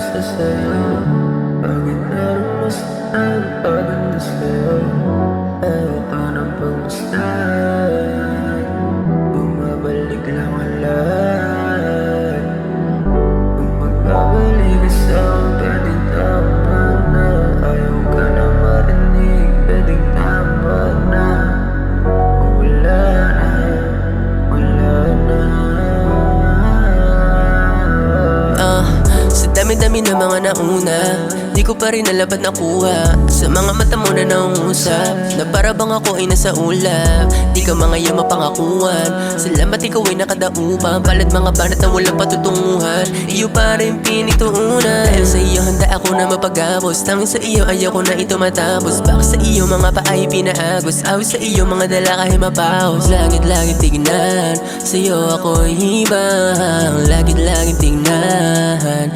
isa sa'yo. Bakit naranasan ang paganda sa'yo? Ayaw ka ng pagmasdan, bumabalik lang ang lahat. Kung magbabalik ka sa'kin, pwedeng tama na. Ayaw ka na marinig, pwedeng tama na. Kung wala na, wala na. Sa dami-dami na mga nauna, di ko pa rin nalabat nakuha. Sa mga mata mo na naungusap, na para bang ako ay nasa ulap. Di ka mga yung mapangakuan, salamat ikaw ay nakadaupan. Palad mga banat na walang patutunguhan, iyo pa rin pinituunan. Dahil sa iyo handa ako na mapagapos, tanging sa iyo ayaw ko na ito matapos. Baka sa iyo mga paay pinaagos, awis sa iyo mga dala kahit mapaos. Lagit-lagit tignan, sa iyo ako'y hibang. Lagit-lagit tignan,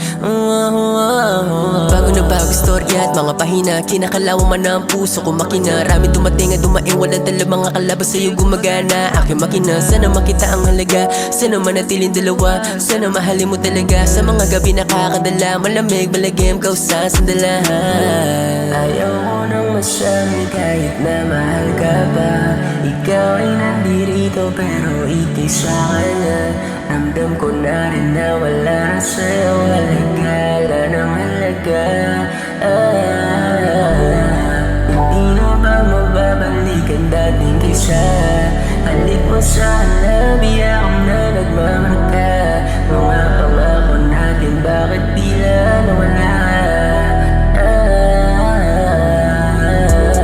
bago na bago storya at mga pahina, kinakalawa man ang puso ko makina. Rami dumating at dumaing, walang dala mga kalabas sa'yo gumagana. Aking makina, sana makita ang halaga, sana manatiling dalawa, sana mahalin mo talaga. Sa mga gabi nakakadala, malamig, malagim, kausa, sandalahan. Ayaw ko nang masabi kahit na mahal ka pa. Ikaw ay nandirito pero ika'y sa kanya. Ramdam ko na rin na wala na sa'yo halaga, wala nang halaga. Hindi na ba mababalik ang dating kisa? Halik mo sa labi, ako na nagmamarka. Mga pangako natin, bakit tila nawala?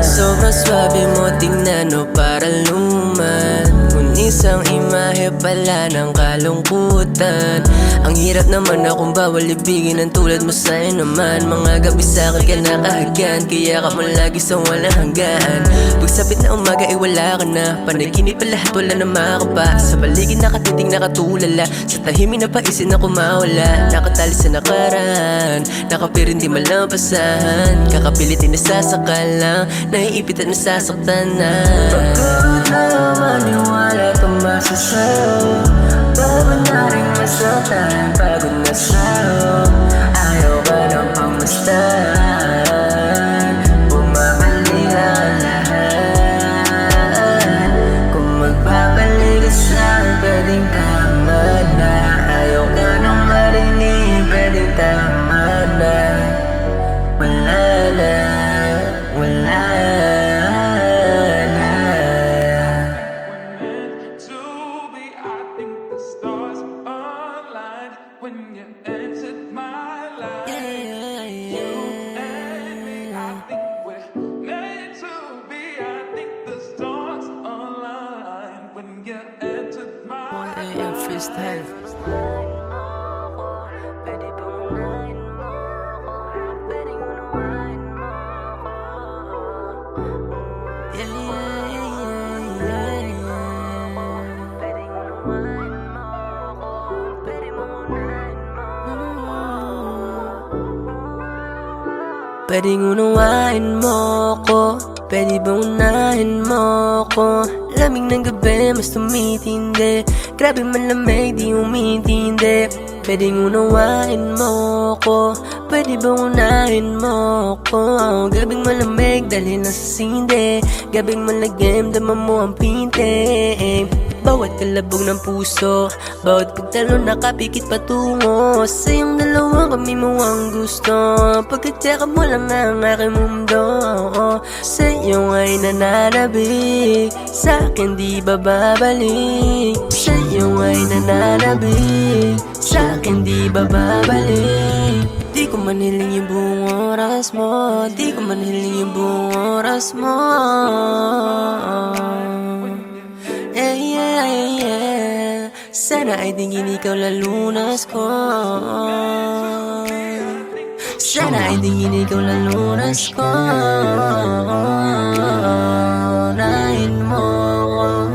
Sobrang swabe mo tingnan o para luman, kung isang imahe pala ng kalungkutan. Ang hirap naman akong bawal ibigin ng tulad mo sa'yo naman. Mga gabi sa'kin ka nakahagan, kaya ka mo lagi sa walang hanggaan. Pagsapit na umaga ay wala ka na, panaginip pa lahat wala na makapa. Sa paligid nakatitig nakatulala, sa tahimik na paisin ako mawala. Nakatali sa nakaraan, nakapirin di malampasahan. Kakapilit ay nasasakal lang, naiipit at nasasaktan na. Pagod na maniwala, tumasa sa'yo. Pagod na rin masaktan, pagod na sa'yo. Ayaw ka ng pangmasdan, bumabalik ang lahat. Kung magbabalik ka sa'kin, pwedeng tama na. Ayaw ka nang marinig, pwedeng tama na. Wala na, wala na. When you entered my life, you and me, I think we're meant to be. I think the stars align when you entered my 1 AM freestyle. Pwedeng unawain mo ko, pwede bang unahin mo ko? Lamig ng gabi mas tumitindi, grabe man lamig di umintindi. Pwedeng unawain mo ko, pwede bang unahin mo ko? Gabing malamig dahil nasa sindi, gabing malagim dama mo ang pintig. Bawat kalabog ng puso, bawat pagtalo nakapikit patungo sa iyong dalawa, kami mo ang gusto. Pagkatsaka mo lang ang aking mundo, sa iyo ay nananabik, sa akin di bababalik. Sa iyo ay nananabik, sa akin di bababalik. Di ko man hiling yung buong oras mo, di ko man hiling yung buong oras mo. Sana ay tingin ikaw lalunas ko, sana ay tingin ikaw lalunas ko. Unahin mo ko,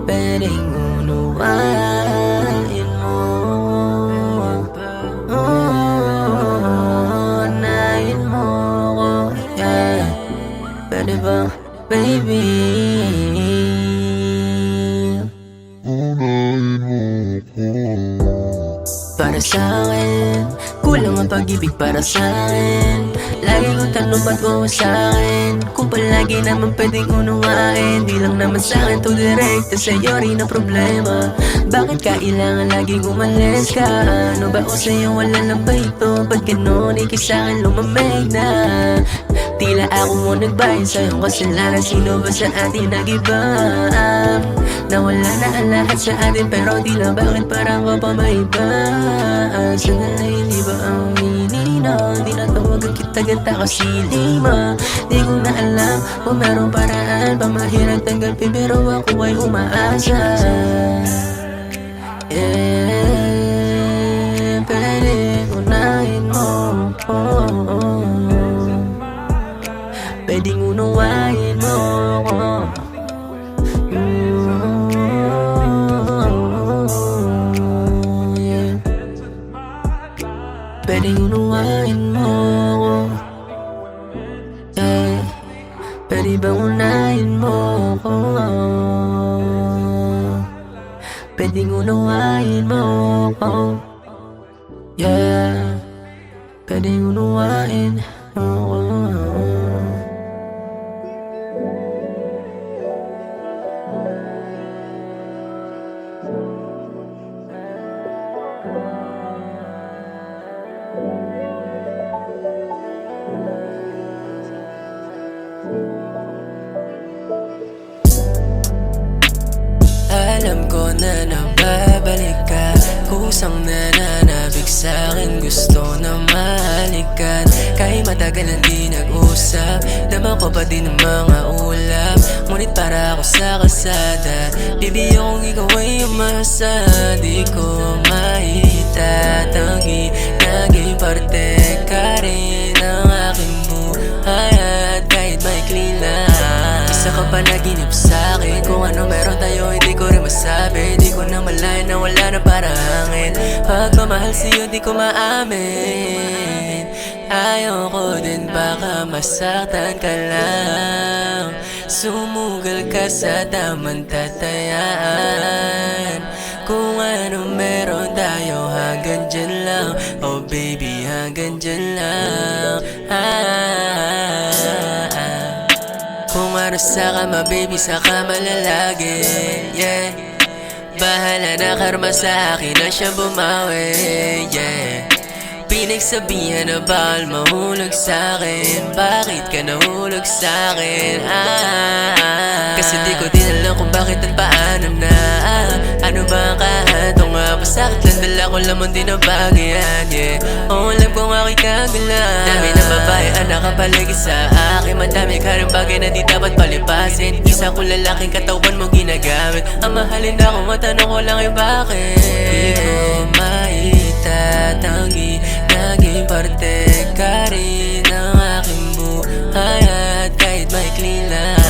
pwedeng unawain mo. Unahin mo ko, yeah. Pwede ba, baby? para sa'kin? Kulang ang pag-ibig para sa'kin. Lagi kong tanong ba't mo sa'kin? Kung palagi naman pwedeng unawain, di lang naman sa'kin to direkta, sa'yo rin ang problema. Bakit kailangan laging umalis ka? Ano ba o sa'yo wala na ba ito? Ba't ganun ikisa'kin lumamig na? Tila ako mo nagbayad sa'yo kasalanan. Sino ba sa atin nag-iba? Nawala na ang lahat sa atin pero tila bakit parang ko pa may iba? Sanalay hindi ba ang hinihinaw? Di natawagan kita ganda kasi lima. Di ko na alam kung merong paraan pa mahirap tanggapin pero ako ay umaasa. Pwede unahin mo, pwedeng unawain mo ko. Pwedeng unawain mo ko. Pwede bang unahin mo ko? Pwedeng unawain mo ko. Yeah, pwedeng unawain mo ko. Alam ko na nababalik ka, kusang nananabik sa'kin, gusto na mahalikan. Kahit matagal na di nag-usap, naman ko pa din ang mga ulap. Ngunit para ako sa kasada, bibiyo kong ikaw ay umasa. Di ko maitatanggi, naging parte ka rin ng aking buhay. At kahit maikli lang, isa ka pa naginip sa'kin. Kung ano meron tayo hindi ko rin masabi. Di ko na malayan na wala na parang hangin. Pagmamahal sa'yo di ko maamin. Ayoko din baka masaktan ka lang. Sumugal ka sa tamang tatayaan. Kung ano meron tayo hanggang dyan lang. Oh baby hanggang dyan lang. Kung ano sa kama baby sa kama lalagi. Yeah, bahala na karma sa akin na siya bumawi. Yeah, pinagsabihan na bawal mahulog sa'kin. Bakit ka nahulog sa'kin? Kasi di ko din alam kung bakit at paano na. Ano ba ang kahanto nga? Pasakit lang dala ko lamang din ang bagyan. Yeah, alam kong ako'y kagalan. Dami na babae ang nakapalagi sa akin. Madami ka rin bagay na di dapat palipasin. Isa ko lalaking katawan mo ginagamit. Ang mahalin ako matanong ko lang ay bakit. Di ko maitatanggi, naging parte ka rin ng aking buhay. At kahit maikli lang,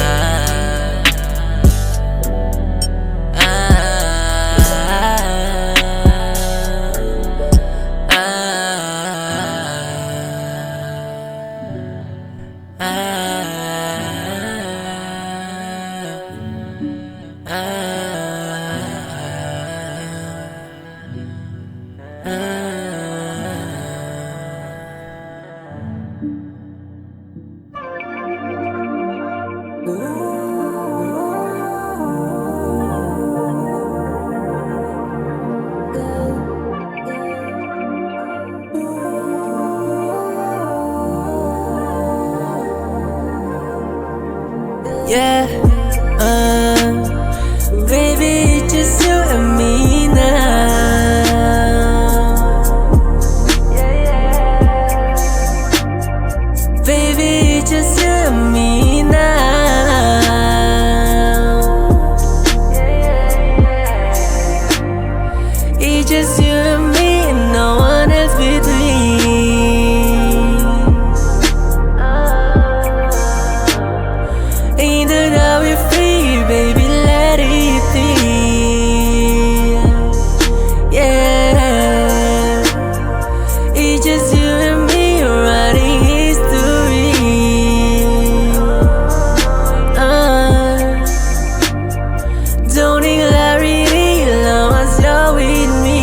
yeah, baby, it's just you and me now. Baby, it's just you and me now. It's just you and me and no one else between. Either that we're free, baby, let it be. Yeah, it's just you and me writing history. Don't need clarity, long as you're with me.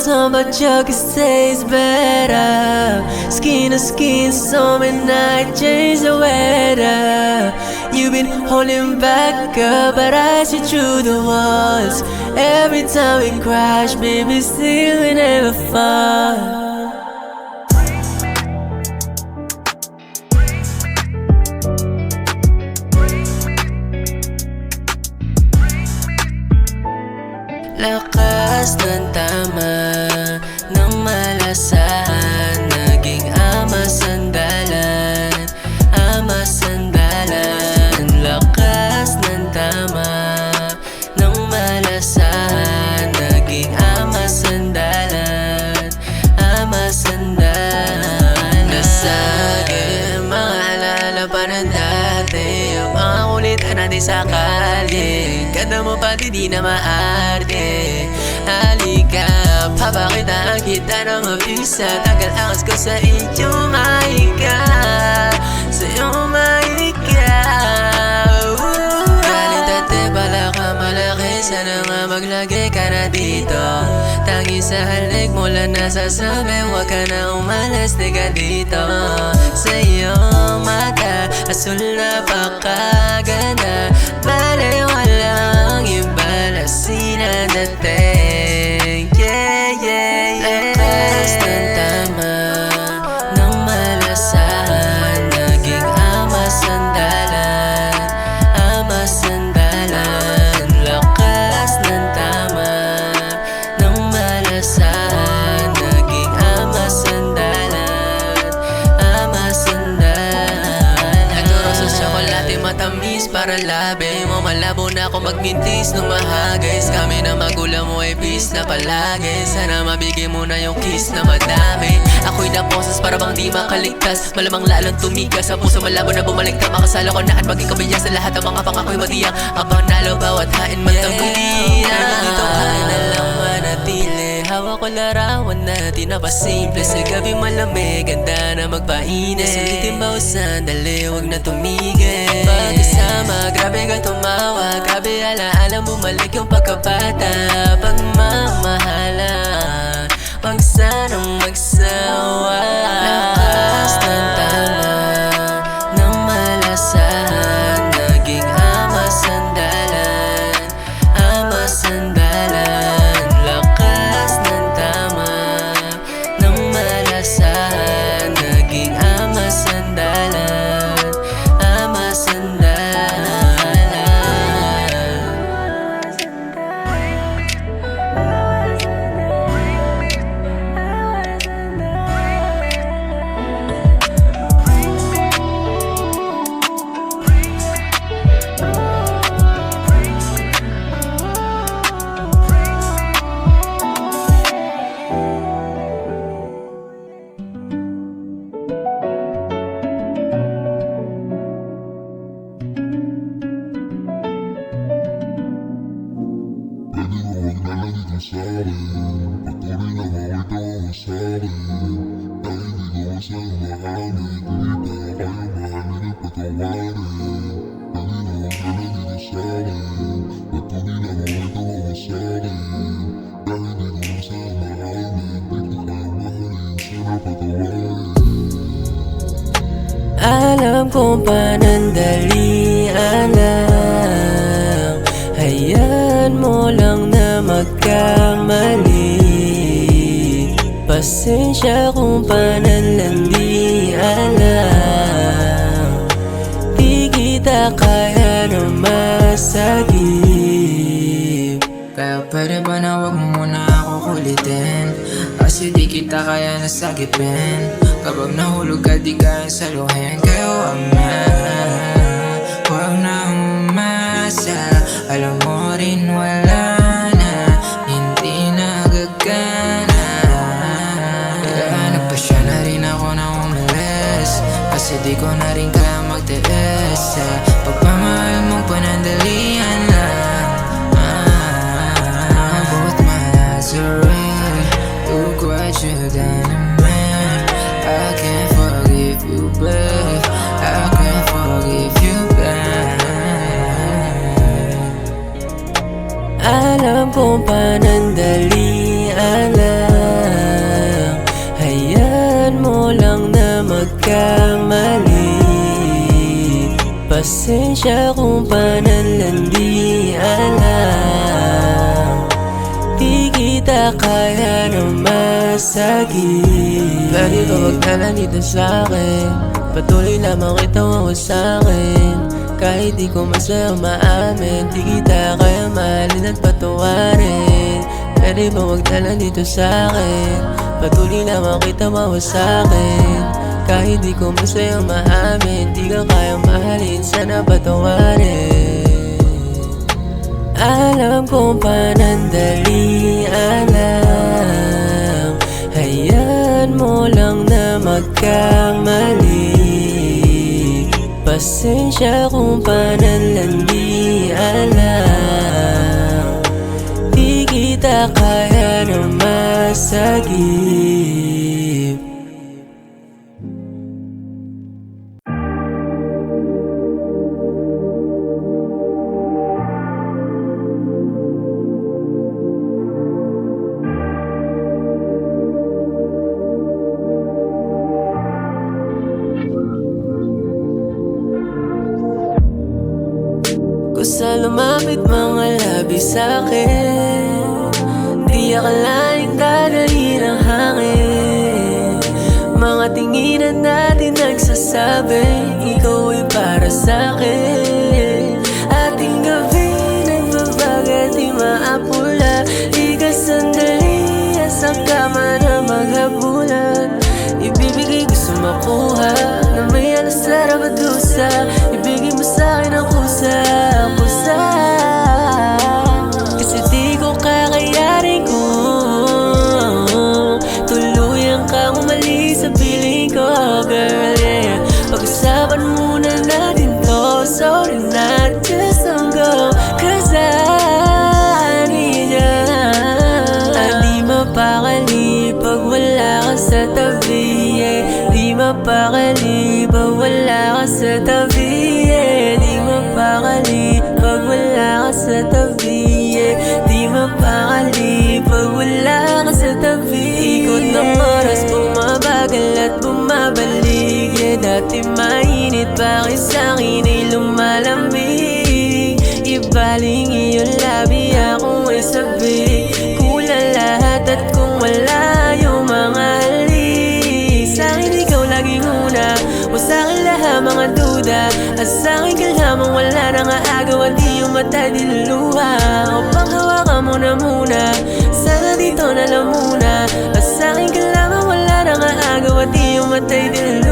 somebody could say it's better. Skin to skin, so when I change the weather. You've been holding back up, but I see through the walls. Every time we crash, baby, still we never fall. Lakas ng tama ng malasahan, naging ama sandalan, ama sandalan. Lakas ng tama ng malasahan, naging ama sandalan, ama sandalan. Nasagin, mga alala pa ng dati, mga kulitan natin sa kalye. Ganda mo pati di na maarte. Halika, papakitaan kita ng mabisa. Tagal angas ko sa iyo, mahika. Sa'yo mahika. Galing tate, bala ka malaki. Sana nga maglagay ka na dito. Tangi sa halik mo lang nasasabi. Huwag ka na umalas, di ka dito. Sa iyong mata, asul na pakaganda. Bale walang iba na sinadating. Yeah, yeah, yeah. Lakas ng tama ng malasahan, naging ama sandalan, ama sandalan. Lakas ng tama ng malasahan, naging ama sandalan, ama sandalan. Nagturo sa tsokolate matamis para labi mo. Malabo na ako magmintis nung mahagis. Kami na magulang mo ay peace na palagi. Sana mabigay mo na yung kiss na madami. Ako'y naposes para bang di makaligtas. Malamang lalong tumigas sa puso malabo na bumalik na makasalo ko na at maging kabiya sa lahat ng mga pangako'y matiyang. Abang nalo bawat hain magtanggulian. Dito ka na lang manatili. Hawak ko larawan natin na pasimple. Sa gabi malamig, ganda na magpainit. Sulitin ba o sandali, huwag na tumigil. Pagkasama, grabe ka tumawa. Grabe alaala, bumalik yung pagkabata. Pagmamahala, wag sanang magsawa. Lakas ng tama ng malasahan, naging ama sandalan, ama sandalan. Lakas ng tama ng malasahan, naging ama sandalan, ama sandalan. Huwag na lang ito sa'kin. Patuloy na mawito ako sa'kin. Dahil di ko sa'yo mahamit. Hindi pa kayo mahalin at patawarin. Dahil huwag na lang ito sa'kin. Patuloy na mawito ako sa'kin. Dahil di ko sa'yo mahamit. Hindi pa kayo mahalin. Sana patawarin. Alam kong panandalian lang. Hayaan mo lang na magkamali. Pasensya kung pananlandian lang. Di kita kaya na masagip. Kaya pwede ba na wag mo muna ako kulitin? Kasi di kita kaya nasagipin. Kapag nahulog ka di kaya saluhin. Kaya wag na umasa. Alam mo rin wala na, hindi na gagana. Kaya nagpasya na rin ako na umalis. Kasi di ko na rin kaya magtiis sa pagmamahal mong panandalian lang. Both my eyes are red. Look what you done to me. I can't forgive you, babe. I can't forgive you, babe. Alam kong panandalian lang. magkamali. Pasensya kung panan di alam. Di kita kaya na masagip. Pwede ba wag ka na dito sa'kin? Patuloy lamang itawa ko sa'kin. Kahit di ko masaya maamin, di kita kaya mahalin at patawarin. Pwede ba wag ka na dito sa'kin? Patuloy lamang itawa ko sa'kin. Kahit di ko masaya maamin, di ka kaya mahalin, sana patawarin. Alam kong panandali, alam. Hayaan mo lang na magkamali. Pasensya kung panan di alam. Di kita kaya na masagip. Kusa lumapit mga labi sa'kin. Di akalaing dadali ng hangin. Mga tinginan natin nagsasabi ikaw ay para sa'kin. Ating gabi nagbabaga di maapula. Di ka sandali sa kama na maghabulan. Ibibigay gusto makuha na may alas sa rabadusa. Ibigay mo sa'kin ang kusa. Kasi di ko kakayarin kung tuluyan kang umalis sa piling ko, girl, yeah. Pag-usapan muna natin to, sorry not just don't go. Cause I need ya. Di mapakali pag wala ka sa tabi, yeah. Di mapakali pag wala ka sa tabi, yeah. Di mapakali pag wala ka sa tabi, yeah. Di mapakali pag wala ka sa tabi. Ikot ng oras, bumabagal at bumabalik, yeah. Dati mainit, bakit sa'kin ay lumalamig? Ibaling iyong labi, akong ay sabi. Kulang lahat at kung wala yung mga halik. Sa'kin ikaw laging una, o sa'kin lahat mga duda. At sa'kin ka lamang wala nang aagaw at di yung mata diluluha. O panghawakan mo na muna, sana dito na lang muna. At sa'kin ka lamang wala nang aagaw at di yung mata diluluha.